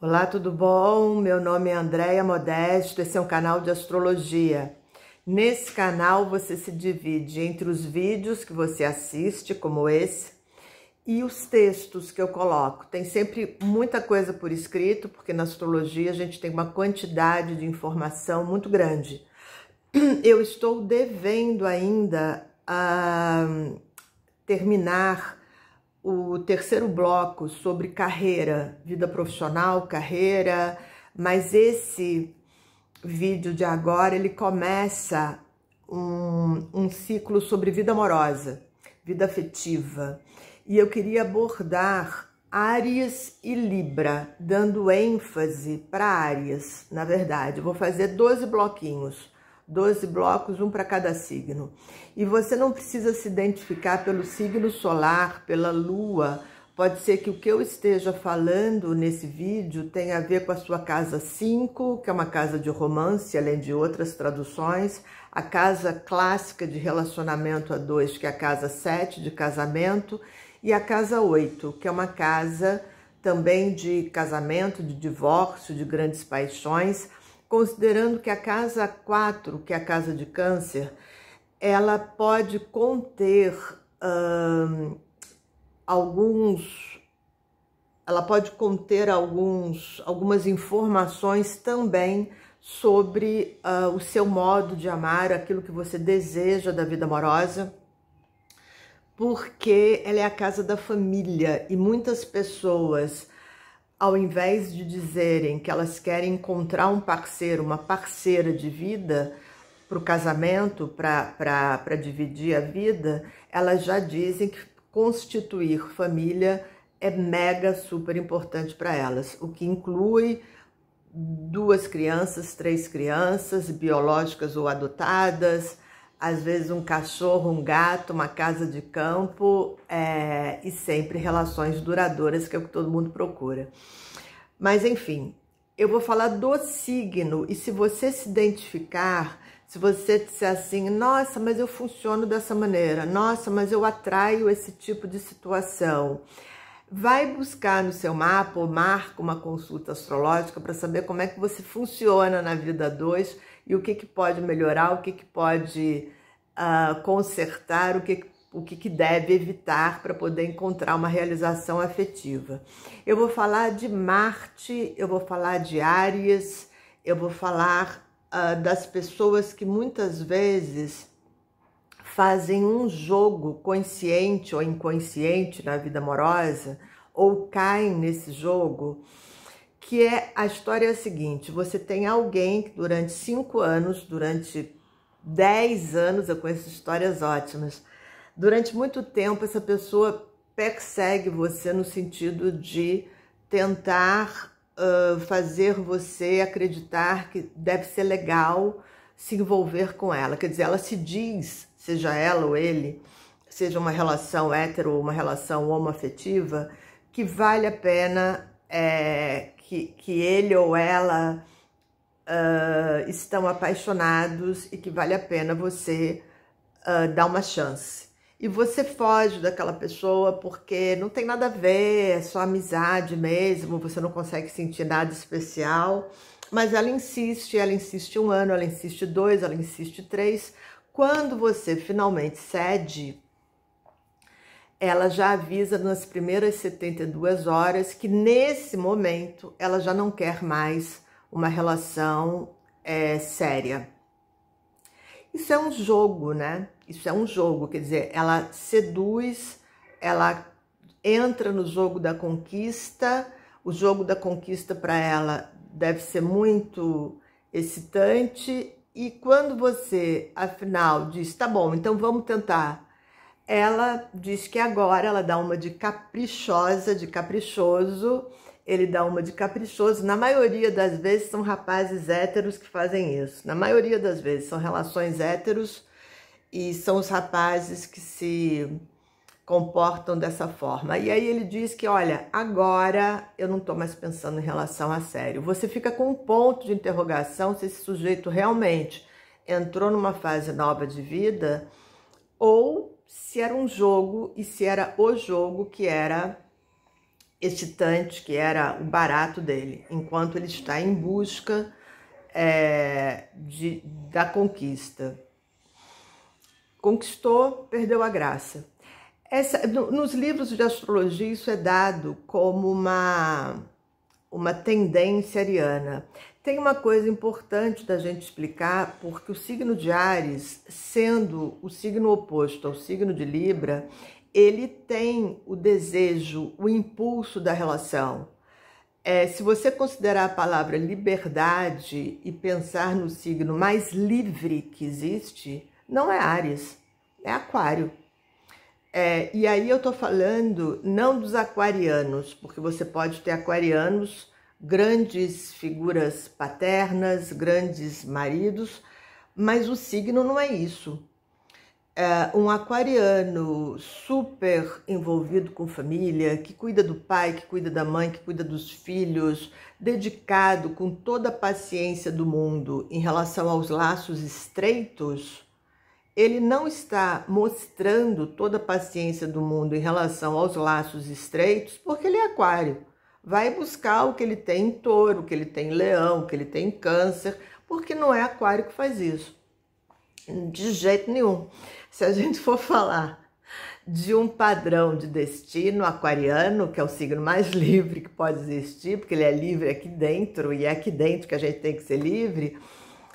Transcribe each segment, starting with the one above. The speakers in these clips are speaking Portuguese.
Olá, tudo bom? Meu nome é Andréia Modesto, esse é um canal de astrologia. Nesse canal você se divide entre os vídeos que você assiste, como esse, e os textos que eu coloco. Tem sempre muita coisa por escrito, porque na astrologia a gente tem uma quantidade de informação muito grande. Eu estou devendo ainda terminar o terceiro bloco sobre carreira, vida profissional, carreira, mas esse vídeo de agora, ele começa um ciclo sobre vida amorosa, vida afetiva, e eu queria abordar Áries e Libra, dando ênfase para Áries, na verdade. Eu vou fazer 12 bloquinhos, 12 blocos, um para cada signo. E você não precisa se identificar pelo signo solar, pela lua. Pode ser que o que eu esteja falando nesse vídeo tenha a ver com a sua casa 5, que é uma casa de romance, além de outras traduções, a casa clássica de relacionamento a dois, que é a casa 7, de casamento, e a casa 8, que é uma casa também de casamento, de divórcio, de grandes paixões, considerando que a casa 4, que é a casa de câncer, ela pode conter algumas informações também sobre o seu modo de amar, aquilo que você deseja da vida amorosa, porque ela é a casa da família e muitas pessoas, ao invés de dizerem que elas querem encontrar um parceiro, uma parceira de vida para o casamento, para dividir a vida, elas já dizem que constituir família é mega super importante para elas, o que inclui 2 crianças, 3 crianças, biológicas ou adotadas, às vezes um cachorro, um gato, uma casa de campo, e sempre relações duradouras, que é o que todo mundo procura. Mas enfim, eu vou falar do signo, e se você se identificar, se você disser assim, nossa, mas eu funciono dessa maneira, nossa, mas eu atraio esse tipo de situação, vai buscar no seu mapa ou marca uma consulta astrológica para saber como é que você funciona na vida 2 e o que pode melhorar, o que pode consertar, o que deve evitar para poder encontrar uma realização afetiva. Eu vou falar de Marte, eu vou falar de Áries, eu vou falar das pessoas que muitas vezes fazem um jogo consciente ou inconsciente na vida amorosa, ou caem nesse jogo, que é a história é a seguinte: você tem alguém que durante 5 anos, durante 10 anos, eu conheço histórias ótimas, durante muito tempo essa pessoa persegue você no sentido de tentar fazer você acreditar que deve ser legal se envolver com ela. Quer dizer, ela se diz, seja ela ou ele, seja uma relação hétero ou uma relação homoafetiva, que vale a pena, que ele ou ela estão apaixonados e que vale a pena você dar uma chance. E você foge daquela pessoa porque não tem nada a ver, é só amizade mesmo, você não consegue sentir nada especial, mas ela insiste 1 ano, ela insiste 2, ela insiste 3. Quando você finalmente cede, ela já avisa nas primeiras 72 horas que nesse momento ela já não quer mais uma relação séria. Isso é um jogo, né? Isso é um jogo, quer dizer, ela seduz, ela entra no jogo da conquista. O jogo da conquista para ela deve ser muito excitante, e quando você, afinal, diz, tá bom, então vamos tentar, ela diz que agora ela dá uma de caprichosa, de caprichoso, ele dá uma de caprichoso. Na maioria das vezes são rapazes héteros que fazem isso, na maioria das vezes são relações héteros e são os rapazes que se comportam dessa forma. E aí ele diz que, olha, agora eu não estou mais pensando em relação a sério. Você fica com um ponto de interrogação se esse sujeito realmente entrou numa fase nova de vida ou se era um jogo, e se era o jogo que era excitante, que era o barato dele, enquanto ele está em busca da conquista. Conquistou, perdeu a graça. Nos livros de astrologia isso é dado como uma tendência ariana. Tem uma coisa importante da gente explicar, porque o signo de Áries, sendo o signo oposto ao signo de Libra, ele tem o desejo, o impulso da relação. Se você considerar a palavra liberdade e pensar no signo mais livre que existe, não é Áries, é Aquário. E aí eu tô falando não dos aquarianos, porque você pode ter aquarianos, grandes figuras paternas, grandes maridos, mas o signo não é isso. Um aquariano super envolvido com família, que cuida do pai, que cuida da mãe, que cuida dos filhos, dedicado com toda a paciência do mundo em relação aos laços estreitos, ele não está mostrando toda a paciência do mundo em relação aos laços estreitos porque ele é aquário. Vai buscar o que ele tem em touro, o que ele tem em leão, o que ele tem em câncer, porque não é aquário que faz isso. De jeito nenhum. Se a gente for falar de um padrão de destino aquariano, que é o signo mais livre que pode existir, porque ele é livre aqui dentro, e é aqui dentro que a gente tem que ser livre,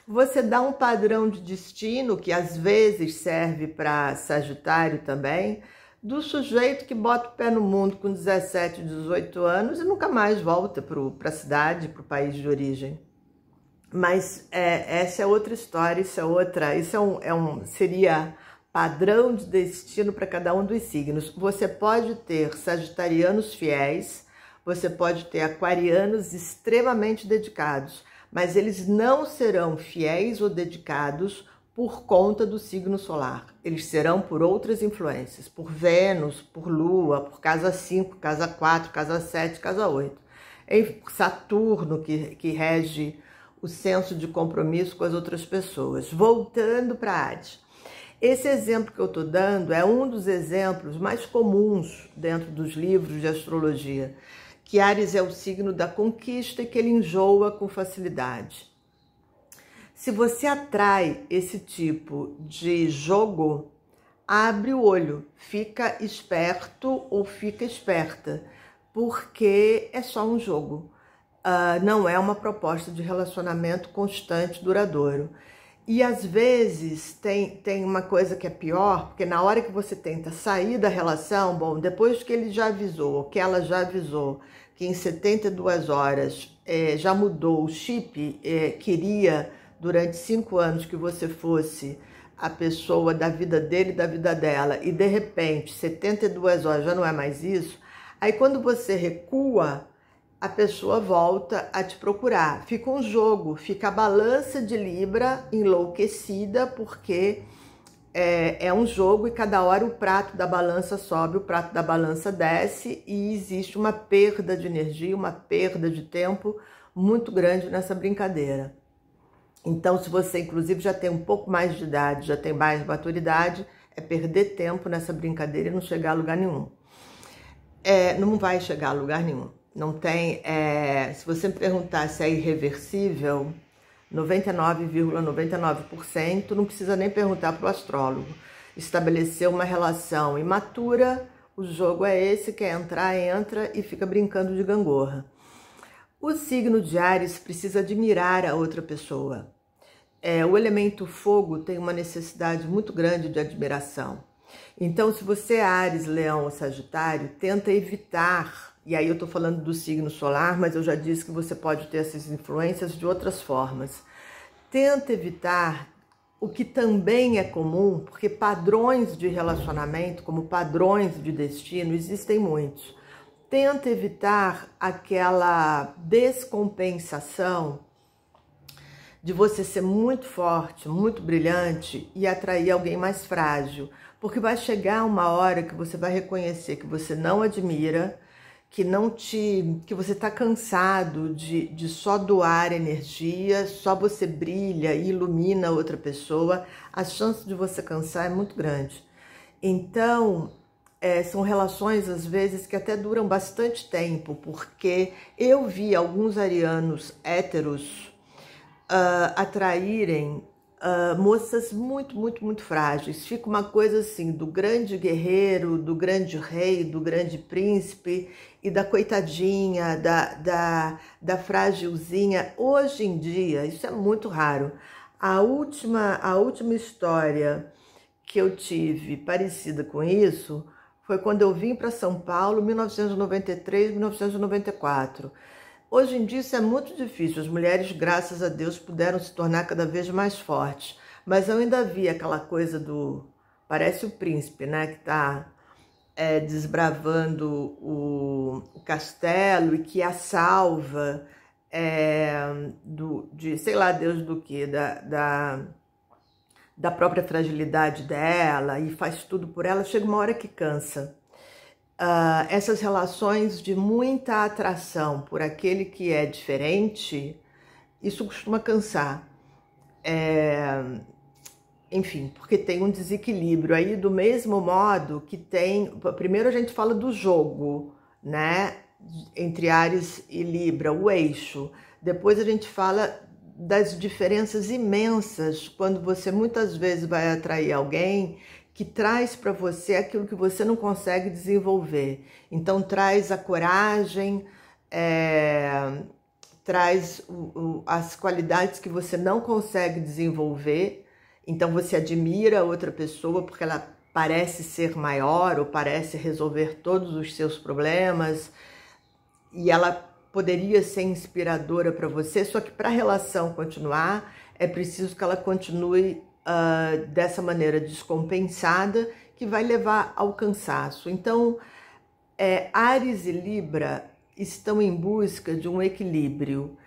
você dá um padrão de destino, que às vezes serve para Sagitário também, do sujeito que bota o pé no mundo com 17, 18 anos e nunca mais volta para a cidade, para o país de origem. Mas essa é outra história, seria padrão de destino para cada um dos signos. Você pode ter sagitarianos fiéis, você pode ter aquarianos extremamente dedicados, mas eles não serão fiéis ou dedicados por conta do signo solar. Eles serão por outras influências, por Vênus, por Lua, por casa 5, casa 4, casa 7, casa 8. Saturno, que rege o senso de compromisso com as outras pessoas. Voltando para Áries. Esse exemplo que eu estou dando é um dos exemplos mais comuns dentro dos livros de astrologia, que Áries é o signo da conquista e que ele enjoa com facilidade. Se você atrai esse tipo de jogo, abre o olho, fica esperto ou fica esperta, porque é só um jogo. Não é uma proposta de relacionamento constante, duradouro. E às vezes tem uma coisa que é pior, porque na hora que você tenta sair da relação, bom, depois que ele já avisou, que ela já avisou, que em 72 horas já mudou o chip, queria durante 5 anos que você fosse a pessoa da vida dele e da vida dela, e de repente 72 horas já não é mais isso, aí quando você recua, a pessoa volta a te procurar. Fica um jogo, fica a balança de Libra enlouquecida, porque é um jogo e cada hora o prato da balança sobe, o prato da balança desce e existe uma perda de energia, uma perda de tempo muito grande nessa brincadeira. Então, se você inclusive já tem um pouco mais de idade, já tem mais maturidade, é perder tempo nessa brincadeira e não chegar a lugar nenhum. Não vai chegar a lugar nenhum. Não tem, se você me perguntar se é irreversível, 99,99%, não precisa nem perguntar para o astrólogo. Estabeleceu uma relação imatura, o jogo é esse, quer entrar, entra e fica brincando de gangorra. O signo de Áries precisa admirar a outra pessoa. O elemento fogo tem uma necessidade muito grande de admiração. Então, se você é Áries, Leão ou Sagitário, tenta evitar. E aí eu tô falando do signo solar, mas eu já disse que você pode ter essas influências de outras formas. Tenta evitar o que também é comum, porque padrões de relacionamento, como padrões de destino, existem muitos. Tenta evitar aquela descompensação de você ser muito forte, muito brilhante e atrair alguém mais frágil. Porque vai chegar uma hora que você vai reconhecer que você não admira, que você está cansado de só doar energia, só você brilha e ilumina outra pessoa, a chance de você cansar é muito grande. Então, são relações, às vezes, que até duram bastante tempo, porque eu vi alguns arianos héteros atraírem moças muito, muito, muito frágeis. Fica uma coisa assim, do grande guerreiro, do grande rei, do grande príncipe e da coitadinha, da frágilzinha. Hoje em dia, isso é muito raro. A última história que eu tive parecida com isso foi quando eu vim para São Paulo, 1993, 1994. Hoje em dia isso é muito difícil, as mulheres, graças a Deus, puderam se tornar cada vez mais fortes, mas eu ainda vi aquela coisa parece o príncipe, né, que está desbravando o castelo e que a salva de sei lá Deus do que, da própria fragilidade dela e faz tudo por ela, chega uma hora que cansa. Essas relações de muita atração por aquele que é diferente, isso costuma cansar. Enfim, porque tem um desequilíbrio aí, do mesmo modo que tem... Primeiro a gente fala do jogo, né? Entre Áries e Libra, o eixo. Depois a gente fala das diferenças imensas quando você muitas vezes vai atrair alguém que traz para você aquilo que você não consegue desenvolver. Então traz a coragem, traz as qualidades que você não consegue desenvolver. Então você admira outra pessoa porque ela parece ser maior ou parece resolver todos os seus problemas e ela poderia ser inspiradora para você, só que para a relação continuar é preciso que ela continue dessa maneira descompensada, que vai levar ao cansaço. Então, Áries e Libra estão em busca de um equilíbrio.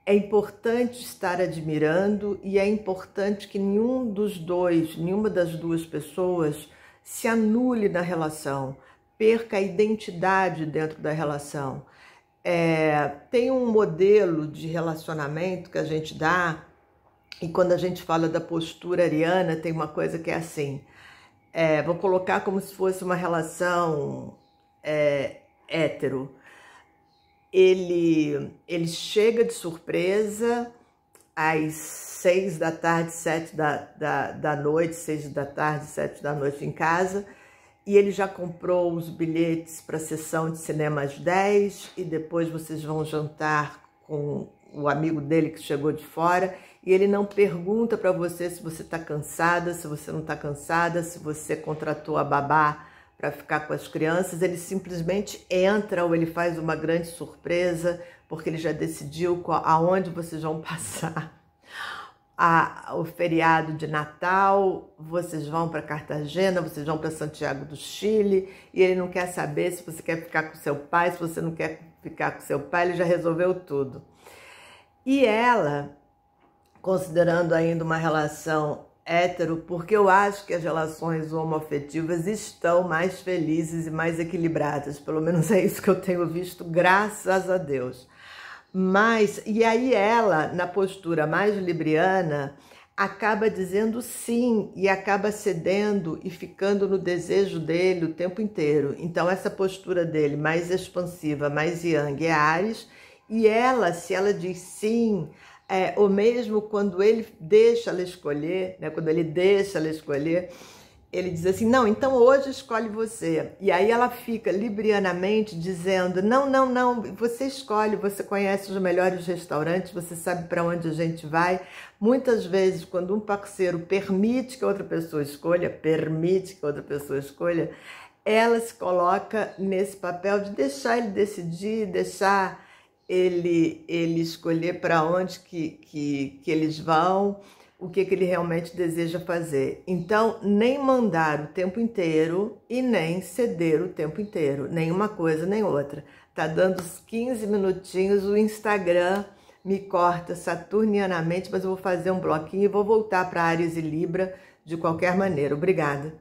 É importante estar admirando e é importante que nenhuma das duas pessoas se anule na relação, perca a identidade dentro da relação. Tem um modelo de relacionamento que a gente dá, e quando a gente fala da postura ariana, tem uma coisa que é assim, vou colocar como se fosse uma relação hétero. Ele chega de surpresa às 6 da tarde, 7 da noite, 6 da tarde, 7 da noite em casa, e ele já comprou os bilhetes para a sessão de cinema às 10, e depois vocês vão jantar com o amigo dele que chegou de fora, e ele não pergunta para você se você está cansada, se você não está cansada, se você contratou a babá para ficar com as crianças. Ele simplesmente entra, ou ele faz uma grande surpresa, porque ele já decidiu aonde vocês vão passar o feriado de Natal. Vocês vão para Cartagena, vocês vão para Santiago do Chile, e ele não quer saber se você quer ficar com seu pai, se você não quer ficar com seu pai, ele já resolveu tudo. E ela, considerando ainda uma relação hétero, porque eu acho que as relações homoafetivas estão mais felizes e mais equilibradas, pelo menos é isso que eu tenho visto, graças a Deus. E aí ela, na postura mais libriana, acaba dizendo sim e acaba cedendo e ficando no desejo dele o tempo inteiro. Então essa postura dele mais expansiva, mais yang, é Áries, e ela, se ela diz sim, ou mesmo quando ele deixa ela escolher, né, quando ele deixa ela escolher, ele diz assim, não, então hoje escolhe você. E aí ela fica librianamente dizendo, não, não, não, você escolhe, você conhece os melhores restaurantes, você sabe para onde a gente vai. Muitas vezes, quando um parceiro permite que outra pessoa escolha, ela se coloca nesse papel de deixar ele decidir, deixar ele escolher para onde que eles vão, o que ele realmente deseja fazer. Então, nem mandar o tempo inteiro e nem ceder o tempo inteiro, nem uma coisa nem outra. Tá dando uns 15 minutinhos, o Instagram me corta saturnianamente, mas eu vou fazer um bloquinho e vou voltar para Áries e Libra de qualquer maneira. Obrigada.